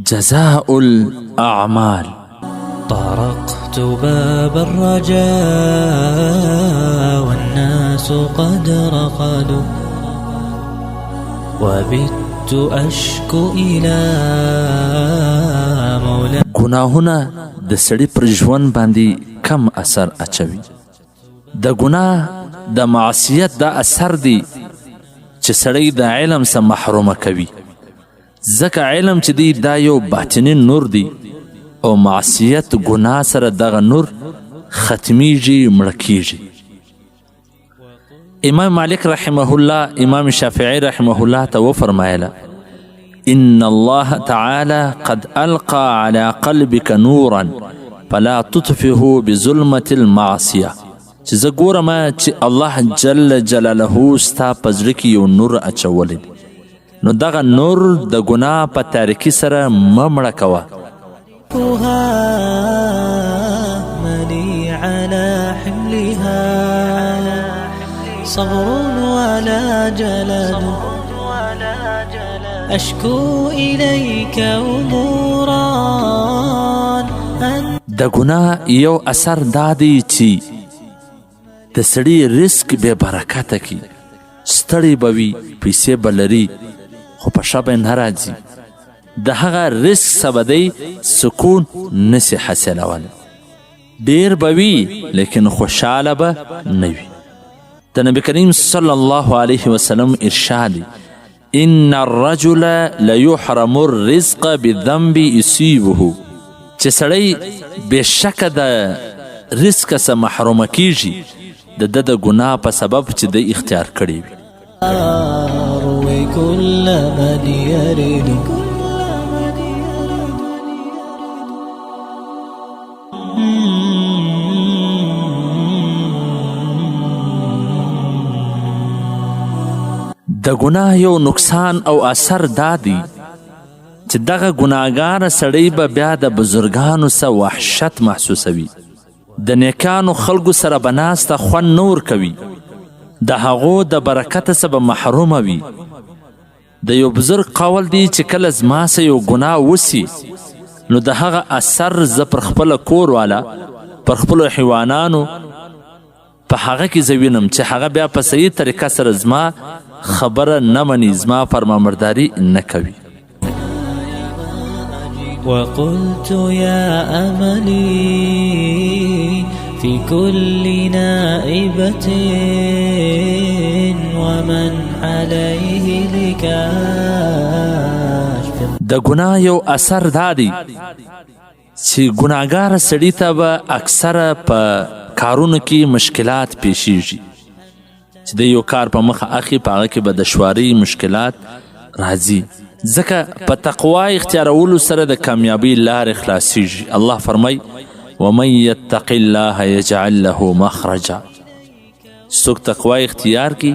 جزاء الأعمال. طرقت باب الرجاء والناس قد رقدوا وبت أشكو إلى مولاي. گناهونه د سړي پر ژوند باندې کم اثر اچوي. د ګناه د معصیت دا اثر دی چې سړی د علم څخه محرومه کوي. ځکه علم چې دی دا یو باطني نور دی او معصیت ګناه سره دغه نور ختمیږي، مړه کیږي. امام مالک رحمه الله امام شافعی رحمه الله ته وفرمایله: ان الله تعالى قد القى على قلبك نورا فلا تطفئه بظلمة المعصیه. چې زه ګورم چې الله جل جلاله ستا په زړه کې یو نور اچولی دی، نو دغه نور د ګناه په تاریکي سره مه مړه کوه. مني على حملها صبر ولا جلد أشكو إليك أمورا. د ګناه یو اثر دا دی چې د سړي رزق بې برکته کی، ستړی به وي، پیسې به لري خو په ښه به نه راځي. د هغه رزق څخه به دی سکون نسي حاصلولی. ډېر به وي لیکن خوشحاله به نه وي. د نبي کریم صلی الله علیه وسلم ارشاد: ان الرجل لیحرم الرزق بالذنب یصیبه. چې سړی بېشکه د رزق څخه محرومه کیږي د ده د ګناه په سبب چې دی اختیار کړی وي. أروي كل من يرد د ګناه یو نقصان او اثر دا دی چې دغه ګناهګاره سړی به بیا د بزرګانو څخه وحشت محسوسوي. د نیکانو خلکو سره به ناسته خوند نه ورکوي، د هغو د برکته څخه به محرومه وي. د یو بزرګ قول دی چې کله زما څه یو ګناه وسي نو د هغه اثر زه پر خپله کور والا، پر خپلو حیوانانو په هغه کې زه وینم چې هغه بیا په صحیح طریقه سره زما خبره نه مني، زما فرمانبرداري نه کوي. وقلت يا أملي في كل نائبة ومن عليه لكاشف. د ګناه یو اثر دا دی چې ګناهګاره سړي ته به اکثره په کارونو کې مشکلات پیښیږي. چې د یو کار په مخه اخی په هغه کې به دشواري مشکلات راځي. ځکه په تقوا اختیارولو سره د کامیابی لارې خلاصیږي. الله فرمای: ومن یتق الله یجعل له مخرجا. څوک تقوا اختیار کی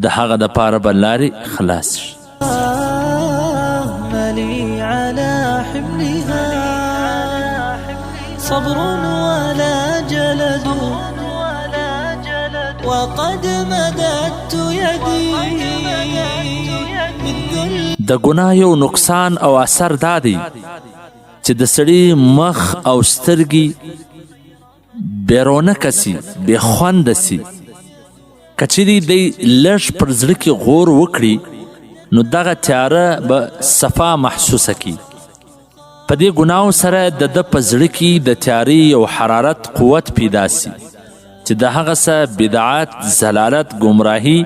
د هغه دپاره به لارې خلاص شي. ملي على حملها صبر ولا جلد وقد مددت يدي. د ګناه یو نقصان او اثر دا دی چې د سړي مخ او سترګې بیرونکه سي، بې خونده سي. که چیرې دی لږ پر زړه کې غور وکړي نو دغه تیاره به صفا محسوسه کړي. په دې ګناهو سره د ده په زړه کې د تیارې یو حرارت قوت پیدا سي چې د هغه څه بدعات، ضلالت، ګمراهي،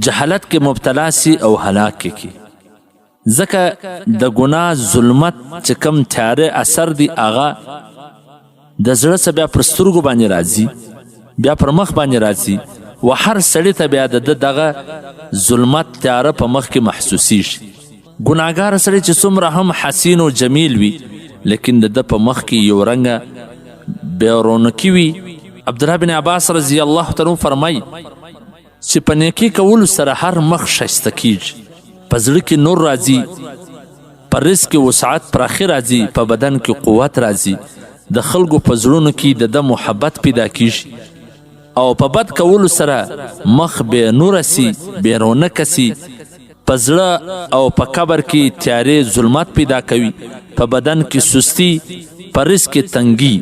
جهالت کې مبتلا سي او هلاک کی. ځکه د ګناه ظلمت چې کم تیاره اثر دی هغه د زړه څخه بیا پر سترګو باندې راځي، بیا پر مخ باندې راځي و هر سړي ته بیا د دغه ظلمت تیاره په مخ کې محسوسیږي. ګناهګاره سړی چې څومره هم حسین و جمیل وي لیکن د ده په مخ کې یو رنګه بې رونقي وي. عبدالله بن عباس رضی الله تعالی فرمای چې په نیکي کولو سره هر مخ ښایسته کیږي، په زړه کې نور راځي، په رزق کې وسعت پراخي راځي، په بدن کې قوت راځي، د خلکو په زړونو کې د ده محبت پیدا کیږي. او په بد کولو سره مخ بې نوره سي، بې رونقه سي، په زړه او په قبر کې تیارې ظلمت پیدا کوي، په بدن کې سستی، په رزق کې تنګي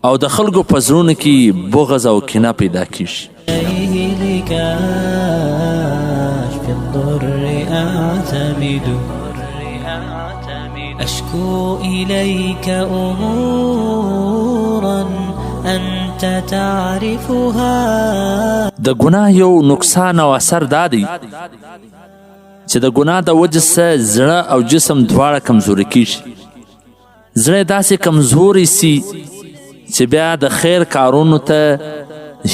او د خلکو په زړونو کې بغض او کینه پیدا کیږي. أشكو إليك أمورا أنت تعرفها. د ګناه یو نقصان او اثر دا دی چې د ګناه د وجې څخه زړه او جسم دواړه کمزوري کیږي. زړه داسې کمزوري سي چې بیا د خیر کارونو ته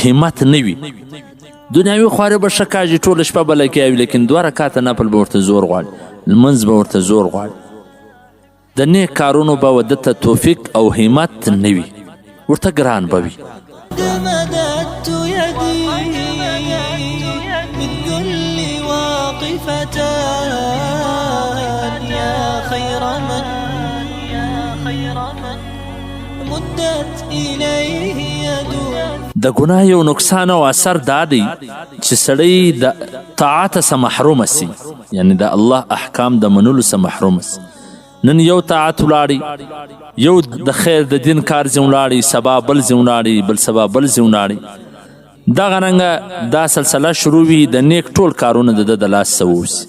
همت نه وي. دنیاوي خوارې به ښه کاږي، ټوله شپه به لګیا وي، لیکن 2 رکعته نفل به ورته زور غواړي، لمونځ به ورته زور غواړي. د نیک کارونو به وده ته توفیق او همت نه وي، ورته ګران به وي. مددت يدي بالذل واقفتان يا خير من مدت إليه يدو. د ګناه یو نقصان او اثر دا دی چې سړی د طاعت څخه محروم سي، یعنی د الله احکام د منلو څخه محروم سي. نن یو طاعت ولاړی، یو د خیر د دین کار ځای ولاړی، سبا بل ځای ولاړی، بل سبا بل ځای ولاړی. دغه رنګه دا سلسله شروع وي، د نیک ټول کارونه د ده د لاس څخه ووځي.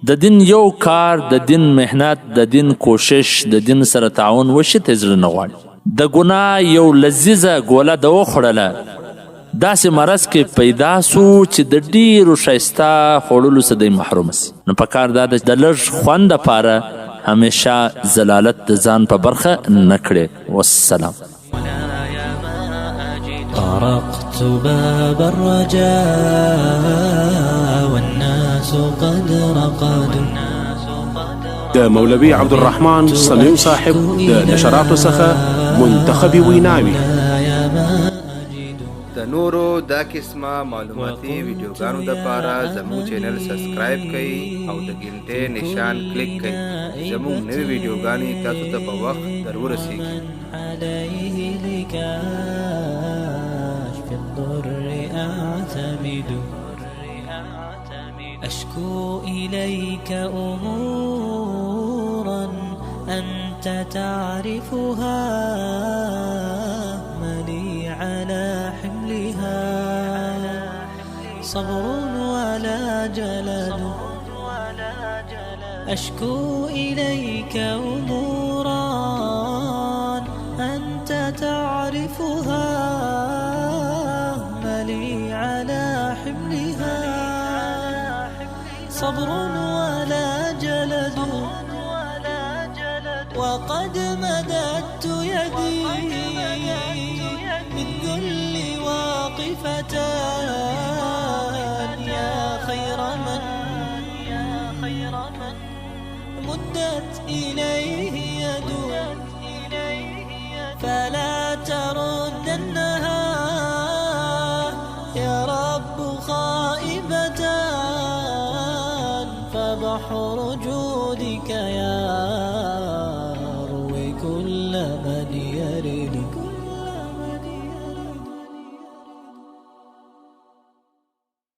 د دین یو کار، د دین محنت، د دین کوشش، د دین سره تعاون وشي ته زړه نه غواړي. د ګناه یو لذیذه ګوله د وخوړله، داسې مرض کې پیدا سو چې د ډېرو ښایسته خوړلو څخه دی محروم سي. نو پکار دا ده د لږ خوند دپاره همیشه زلالت د ځان په برخه نه کړې. والسلام. طرقت باب الرجاء والناس قد رقدوا. د مولوي عبدالرحمن صمیم صاحب د نشراتو څخه منتخبي ویناوي. د نورو دا قسمه معلوماتي ویډیوګانو دپاره زموږ چینل سبسکرایب کړئ او د ګنټې نشان کلیک کړئ. زموږ نوې ویډیوګانې تاسو ته په وخت در ورسیږي. عليه لكاشف الضر أعتمد. أشكو إليك أمورا أنت تعرفها ملي على حملها صبر ولا جلد. أشكو إليك أمورا أنت تعرفها ملي على حملها صبر ولا جلد. وقد مددت يدي بالذل واقفتان يا خير من مدت إليه يدو. فلا تردنها يا رب خائبة، فبحر جودك يا